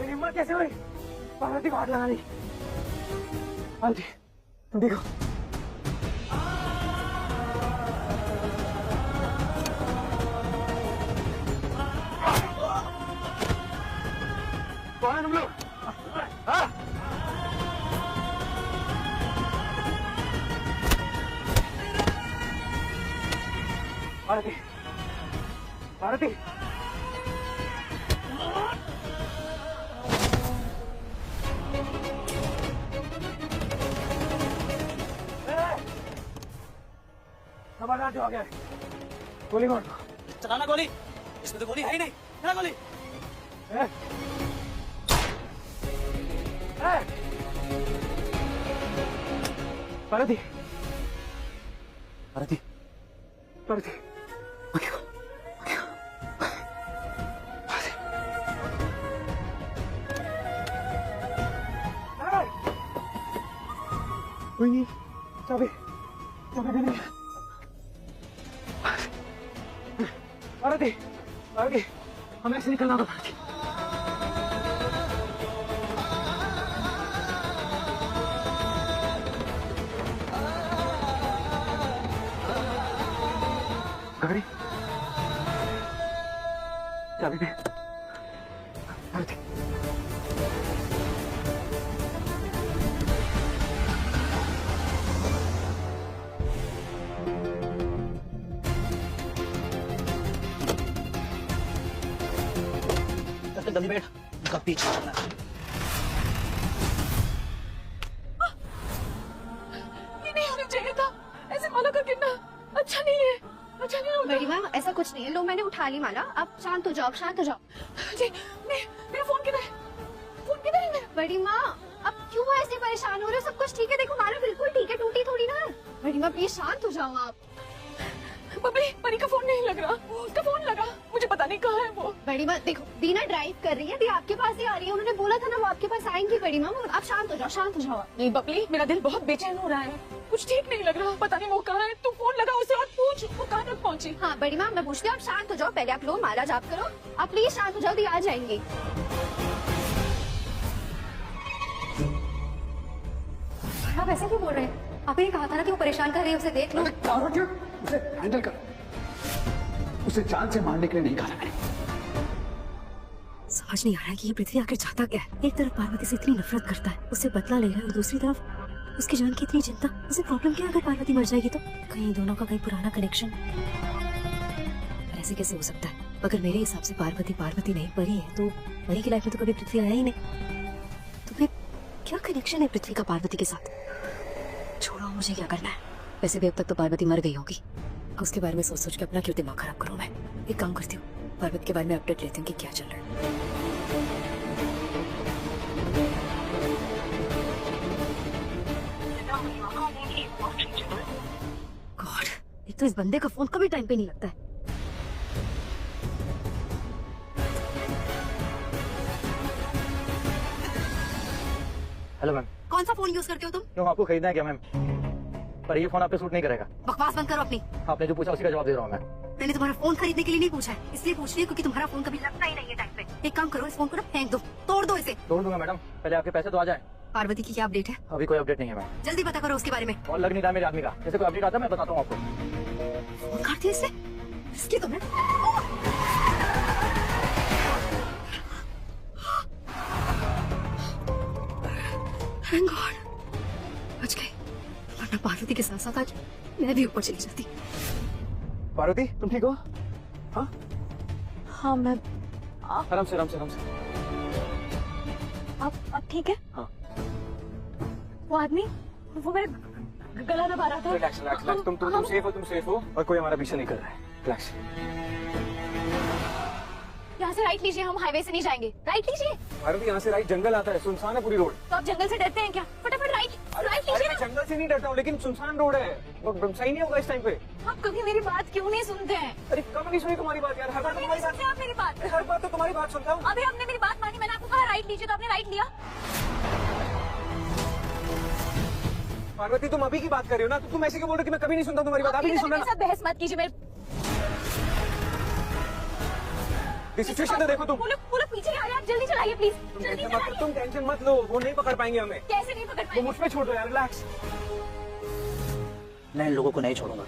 हिम्मत कैसे हुई? पार्वती को हाथ लगा दी। आंटी देखो, कौन है तुम लोग? हाँ? पार्वती, पार्वती, खबरदार जो आ गया गोली मार। चलाना गोली, इसमें तो गोली है ही नहीं। चला गोली। पार्वती, पार्वती, पार्वती, कोई नहीं, चाबी चाबी दे। पार्वती, पार्वती, हमें ऐसे निकलना होगा। पार्वती, गाड़ी, चाबी दे। पार्वती, जल्दी बैठ, उसका पीछे चलना। ये नहीं होना चाहिए था, ऐसे माला का गिरना अच्छा नहीं है, अच्छा नहीं होता। बड़ी माँ ऐसा कुछ नहीं है, लो मैंने उठा ली माला, अब शांत हो जाओ, शांत हो जाओ। जी, नहीं, मेरा फोन किधर है? फोन किधर है मेरा? बड़ी माँ अब क्यों ऐसे परेशान हो रहे हो? सब कुछ ठीक है, देखो माला बिल्कुल ठीक है, टूटी थोड़ी ना है। बड़ी माँ प्लीज शांत हो जाओ आप। बबली, परी का फोन नहीं लग रहा, उसका फोन लगा, मुझे पता नहीं कहाँ है वो। बड़ी माँ देखो, दीना ड्राइव कर रही है, दी आपके पास ही आ रही है, उन्होंने बोला था ना वो आपके पास आएंगी। बड़ी माँ आप शांत हो जाओ, शांत हो जाओ। नहीं बबली, मेरा दिल बहुत बेचैन हो रहा है, कुछ ठीक नहीं लग रहा, पता नहीं वो कहाँ है। तू फोन लगा उसे और पूछ वो कहाँ तक पहुँची। हाँ बड़ी माँ मैं पूछती हूँ, आप शांत हो जाओ, पहले आप लो माला जाप करो, आप प्लीज शांत हो जाओ, दी आ जाएंगी। आप ऐसे क्यों बोल रहे हैं? आपने कहा था ना कि वो परेशान कर रही है, उसे देख लो। पार्वती, उसे हैंडल कर, उसे जान से मारने के लिए नहीं कहा मैंने। समझ नहीं आ रहा है कि ये पृथ्वी आखिर चाहता क्या है। एक तरफ पार्वती से इतनी नफरत करता है, उससे बदला ले रहा है, और दूसरी तरफ उसकी जान की इतनी चिंता। उसे प्रॉब्लम क्या है अगर पार्वती मर जाएगी तो? कहीं दोनों का कहीं पुराना कनेक्शन। ऐसे कैसे हो सकता है? अगर मेरे हिसाब से पार्वती पार्वती नहीं परी है, तो परी की लाइफ में तो कभी पृथ्वी आया ही नहीं। तो फिर क्या कनेक्शन है पृथ्वी का पार्वती के साथ? छोड़ो, मुझे क्या करना है। वैसे भी अब तक तो पार्वती मर गई होगी, उसके बारे में सोच सोच के अपना क्यों दिमाग खराब करूं मैं। एक काम करती हूँ, पार्वती के बारे में अपडेट लेती हूँ कि क्या चल रहा है। गॉड, एक तो इस बंदे का फोन कभी टाइम पे नहीं लगता है। Hello ma'am. कौन सा फोन यूज करते हो तुम? क्यों, आपको खरीदना है क्या मैम? पर ये फोन आप पे सूट नहीं करेगा। बकवास बंद करो अपनी। आपने जो पूछा उसी का जवाब दे रहा हूँ मैं। मैंने तुम्हारा फोन खरीदने के लिए नहीं पूछा है, इसलिए पूछ रही है क्योंकि तुम्हारा फोन कभी लगता ही नहीं है टाइम पे। एक काम करो, इस फोन को ना फेंक दो, तोड़ दो इसे। तोड़ दूंगा मैडम, पहले आपके पैसे तो आ जाए। पार्वती की क्या अपडेट है? अभी कोई अपडेट नहीं है मैम। जल्दी पता करो उसके बारे में। कॉल लग नहीं रहा मेरे आदमी का, जैसे कोई अपडेट आता है मैं बताता हूँ आपको। फोन काट दिया इससे, इसकी तो मैं थैंक गॉड बच गई, वरना पार्वती के साथ साथ आज मैं भी ऊपर चली जाती। पार्वती तुम ठीक हो? हाँ हाँ मैं, आराम से, आराम से, आराम से। आप ठीक है? हाँ। वो आदमी, वो मेरा गला दबा रहा था। Relax, relax, relax. तुम सेफ हो, तुम सेफ हो, और कोई हमारा पीछे नहीं कर रहा है। रिलैक्स। यहाँ से राइट लीजिए, हम हाईवे से नहीं जाएंगे, राइट लीजिए। पार्वती यहाँ से राइट जंगल आता है, सुनसान है पूरी रोड। तो आप जंगल से डरते हैं क्या? फटाफट राइट राइट अरे लीजिए मैं ना। जंगल से नहीं डरता हूँ, लेकिन सुनसान रोड है, वो सही नहीं होगा इस टाइम पे। आप कभी मेरी बात क्यों नहीं सुनते हैं? अरे कब नहीं सुनी तुम्हारी बात यार? हर बार तो तुम्हारी बात, आप मेरी बात, हर बार तो तुम्हारी बात सुनता हूँ। अभी आपने मेरी बात मानी, मैंने आपको कहा राइट लीजिए तो आपने राइट लिया। पार्वती तुम अभी की बात कर रही हो ना, तो तुम ऐसे क्यों बोल रहे हो कि मैं कभी नहीं सुनता तुम्हारी बात? अभी नहीं सुन रहा। बहस मत कीजिए मेरे। सिचुएशन तो देखो तुम। बोलो पीछे आ रहे हैं, आप जल्दी चलाइए प्लीज, जल्दी चलाइए। तुम टेंशन मत लो, वो नहीं पकड़ पाएंगे हमें। कैसे नहीं पकड़ वो पाएंगे? मुझ पे छोड़ दो यार, रिलैक्स। मैं इन लोगों को नहीं छोड़ूंगा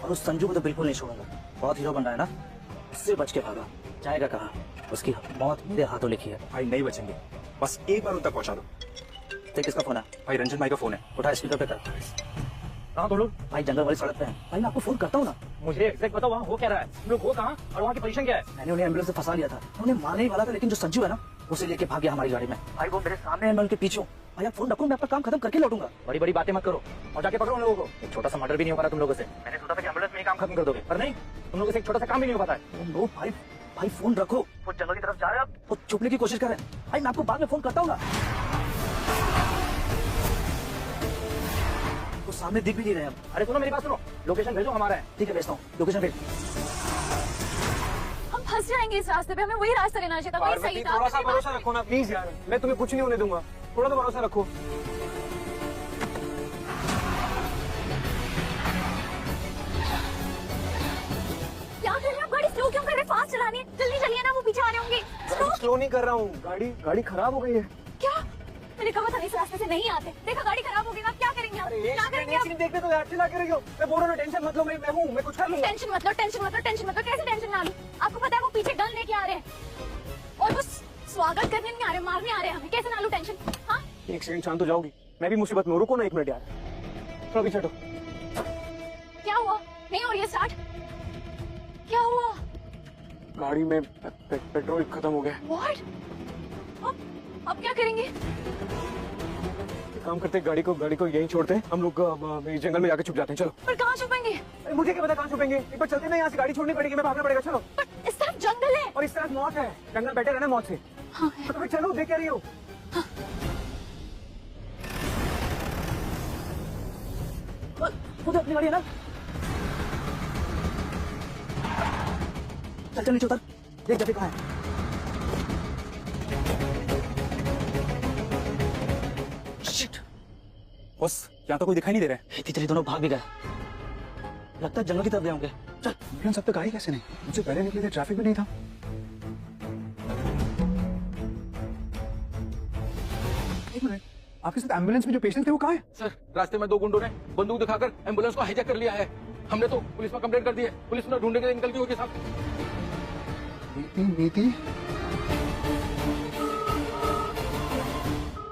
और उस संजू को तो बिल्कुल नहीं छोड़ूंगा। बहुत हीरो बन रहा है ना, इससे बच के भागा। जाएगा कहाँ? उसकी मौत मेरे हाथों लिखी है। भाई नहीं बचेंगे, बस एक बार उन तक पहुंचा दो। तो किसका फोन है? भाई रंजन भाई का फोन है। उठा, स्पीकर पे कर। कहाँ तो लोग? भाई जंगल वाली सड़क पे हैं। भाई मैं आपको फोन करता हूँ ना। मुझे एग्जैक्ट बताओ वहाँ हो क्या रहा है, हम लोग हो कहाँ और वहाँ की पोजीशन क्या है? मैंने उन्हें एम्बुलेंस से फंसा लिया था, उन्हें मारने ही वाला था, लेकिन जो संजू है ना उसे लेके भाग गया हमारी गाड़ी में। भाई वो मेरे सामने है, मैं उनके पीछे हूँ। भाई आप फोन रखो, मैं अपना काम खत्म करके लौटूंगा। बड़ी बड़ी बातें मत करो और जाके पकड़ो उन लोगों को। एक छोटा सा मर्डर भी नहीं हो पा रहा तुम लोगों से। मैंने सोचा था कि एम्बुलेंस में ही काम खत्म कर दोगे, पर नहीं, तुम लोगों से एक छोटा सा काम भी नहीं हो पाता है। तुम लोग भाई फोन रखो। वो जंगल की तरफ जा रहे हैं, वो छुपने की कोशिश कर रहे हैं। भाई मैं आपको बाद में फोन करता हूँ ना। वो सामने दिख भी नहीं रहे हैं। अरे सुनो मेरी बात सुनो, लोकेशन भेजो, हमारा है। ठीक है भेजता हूँ, लोकेशन भेज। हम फंस जाएंगे इस रास्ते पे, हमें वही रास्ता लेना चाहिए था, वही सही था। थोड़ा सा भरोसा रखो ना प्लीज यार, मैं तुम्हें कुछ नहीं होने दूंगा, थोड़ा तो भरोसा रखो। क्या कर रहे हैं आप? गाड़ी स्लो क्यों कर रहे हैं? फास्ट चलानी है, जल्दी चलिए ना, वो पीछे आ रहे होंगे। स्लो नहीं कर रहा हूँ, गाड़ी खराब हो गई है। क्या? मैंने कहा था इस रास्ते से नहीं आते। देखा गाड़ी खराब हो गई, आप क्या करेंगे? आप क्या करेंगे? आप देखते तो यार, चिल्ला के रही हो। मैं बोल रहा हूँ टेंशन मत लो, मैं हूँ, मैं कुछ कर लूंगा। टेंशन मत लो, टेंशन मत लो, टेंशन मत लो। कैसे टेंशन ना लूं? आपको पता है वो पीछे गन लेके आ रहे हैं और वो स्वागत करने नहीं आ रहे, मारने आ रहे हैं हमें। कैसे ना लूं टेंशन? हाँ एक सेकंड शांत हो जाओगी, मैं भी मुसीबत में। रुको ना एक मिनट यार, थोड़ा पीछे हटो। क्या हुआ? नहीं हो रही है स्टार्ट? क्या हुआ? गाड़ी में पेट्रोल खत्म हो गया। व्हाट? अब क्या करेंगे? काम करते, गाड़ी को यहीं छोड़ते हैं हम लोग, जंगल में जाके छुप जाते हैं। चलो। पर कहाँ छुपेंगे? अरे मुझे क्या पता कहाँ छुपेंगे, एक बार चलते ना यहाँ से, गाड़ी छोड़नी पड़ेगी, मैं भागना पड़ेगा। चलो। पर इस तरफ जंगल है और इस तरफ मौत है, जंगल बेटर है ना मौत से। हाँ, तो फिर चलो, देख क्या रही हो? वो तो अपनी गाड़ी है ना। चल नीचे उतर, देख जाते कहाँ है। शिट, बस यहाँ तो कोई दिखाई नहीं दे रहा है। इतनी जल्दी दोनों भाग भी गए, लगता है जंगल की तरफ गए होंगे। चल। हम सब तो गाड़ी कैसे नहीं, मुझसे पहले निकले थे, ट्रैफिक भी नहीं था। एक मिनट, आपके साथ एम्बुलेंस में जो पेशेंट थे वो कहाँ है? सर, रास्ते में 2 गुंडों ने बंदूक दिखाकर एम्बुलेंस को हाईजैक कर लिया है। हमने तो पुलिस में कंप्लेंट कर दी है, पुलिस ने ढूंढने के लिए निकल गई होगी साहब। नीति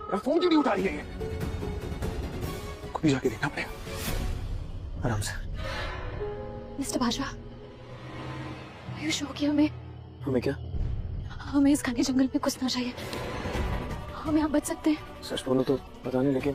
यार, फोन क्यों नहीं उठा रही है ये? खुद ही जाके देखना पड़ेगा। आराम से। मिस्टर बाजवा, आयुष हो गया हमें। हमें क्या? हमें इस घने जंगल में घुसना चाहिए, हम यहाँ बच सकते हैं। सच बोलो तो पता नहीं, लेकिन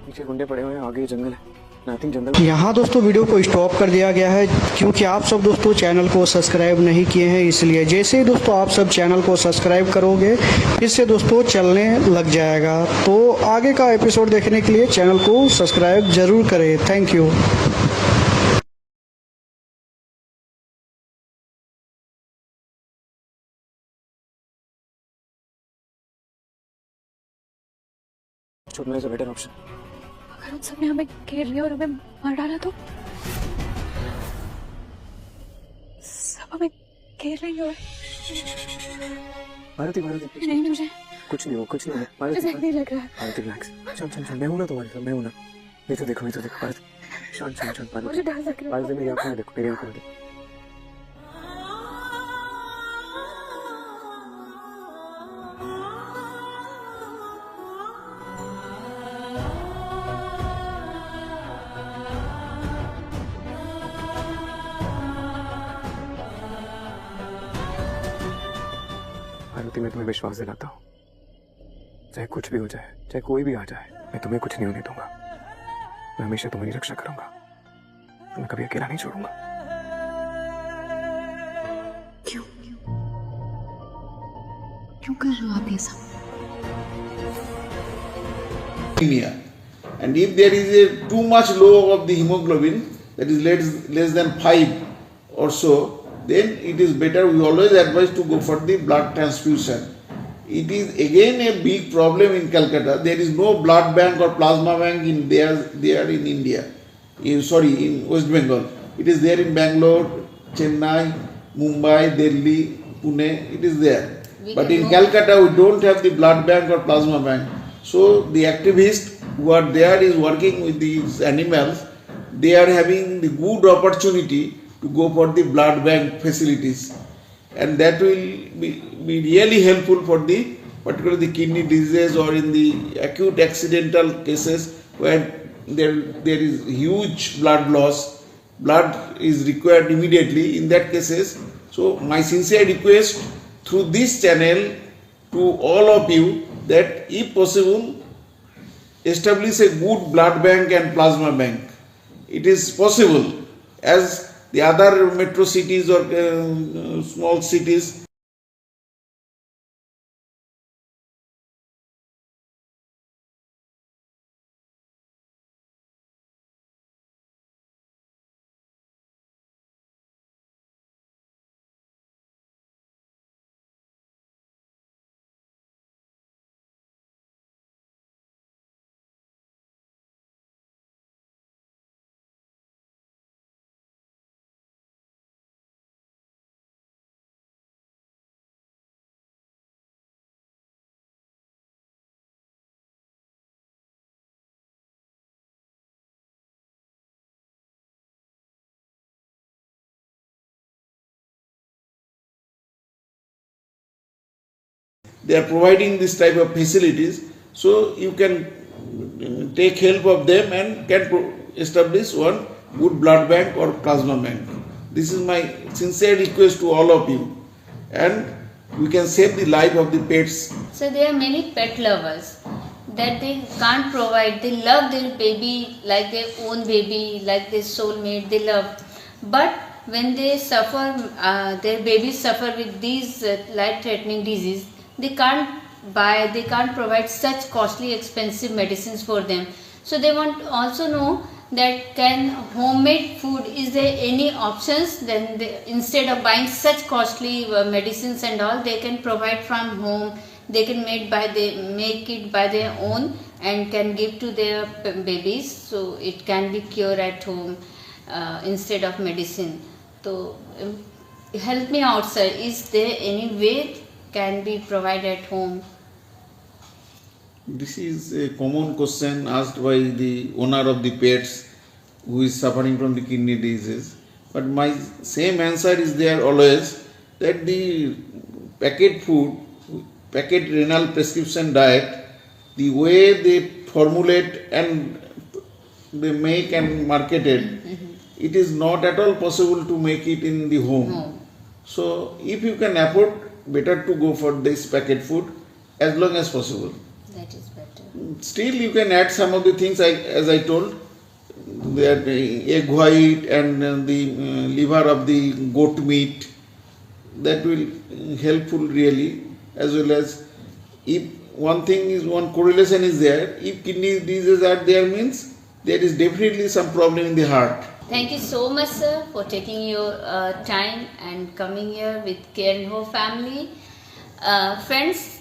पीछे गुंडे पड़े हुए हैं, आगे जंगल है। जंगल। यहाँ दोस्तों वीडियो को स्टॉप कर दिया गया है क्योंकि आप सब दोस्तों चैनल को सब्सक्राइब नहीं किए हैं, इसलिए जैसे ही दोस्तों आप सब चैनल को सब्सक्राइब करोगे इससे दोस्तों चलने लग जाएगा। तो आगे का एपिसोड देखने के लिए चैनल को सब्सक्राइब जरूर करें। Thank you. छुपने से बेटर ऑप्शन। अगर उन सबने हमें घेर लिया और हमें मार डाला तो? सब हमें घेर लेंगे और भारती नहीं, मुझे कुछ नहीं हो, कुछ नहीं हो। मुझे नहीं लग रहा है। भारती रिलैक्स, चल मैं हूं ना तुम्हारे साथ, मैं हूं ना। मैं तो देखो भारती, शांत मुझे डर लग रहा है। भारती मेरी आंखों में देखो, मेरी आंखों में देखो। भारती, मैं तुम्हें विश्वास दिलाता हूँ, चाहे कुछ भी हो जाए, चाहे कोई भी आ जाए, मैं तुम्हें कुछ नहीं होने दूंगा। मैं हमेशा तुम्हारी रक्षा करूंगा, मैं कभी अकेला नहीं छोड़ूंगा। क्यों कर रहे हो आप ये सब? And if there is a too much low of the hemoglobin, that is less than 5 or so, then it is better, we always advise to go for the blood transfusion. It is again a big problem in Calcutta. There is no blood bank or plasma bank in there in India. In West Bengal. It is there in Bangalore, Chennai, Mumbai, Delhi, Pune. It is there. But in Calcutta, we don't have the blood bank or plasma bank. So the activists who are there is working with these animals. They are having the good opportunity to go for the blood bank facilities, and that will be really helpful for the particularly the kidney diseases or in the acute accidental cases where there is huge blood loss. Blood is required immediately in that cases. So my sincere request through this channel to all of you that if possible establish a good blood bank and plasma bank. It is possible as the other metro cities or small cities. They are providing this type of facilities, so you can take help of them and can establish one good blood bank or plasma bank. This is my sincere request to all of you, and we can save the life of the pets. So there are many pet lovers that they can't provide. They love their baby like their own baby, like their soulmate. They love, but when they suffer, their babies suffer with these life-threatening disease. They can't provide such costly, expensive medicines for them. So they want to also know that can homemade food, is there any options? Then instead of buying such costly medicines and all, they can provide from home. They can make it by their own and can give to their babies. So it can be cured at home instead of medicine. So help me out, sir. Is there any way can be provided at home? This is a common question asked by the owner of the pets who is suffering from the kidney disease. But my same answer is there always, that the packet food, packet renal prescription diet, the way they formulate and they make and market it, it is not at all possible to make it in the home. So if you can afford, better to go for this packet food as long as possible. That is better. Still you can add some of the things as I told, that egg white and the liver of the goat meat, that will helpful really. As well as if one correlation is there, if kidney diseases are there means there is definitely some problem in the heart. Thank you so much, sir, for taking your time and coming here with Care and Hope family. Friends,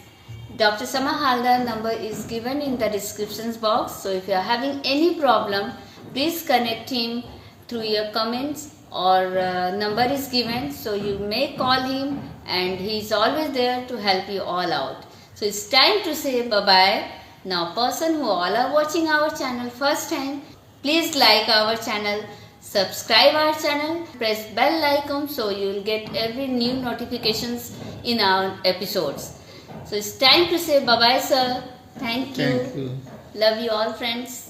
Dr. Sama Haldar number is given in the description box. So if you are having any problem, please connect him through your comments, or number is given. So you may call him and he is always there to help you all out. So it's time to say bye-bye. Now person who all are watching our channel first time, please like our channel, subscribe our channel, press bell icon so you will get every new notifications in our episodes. So it's time to say bye-bye, sir. Thank you. Thank you. Love you all, friends.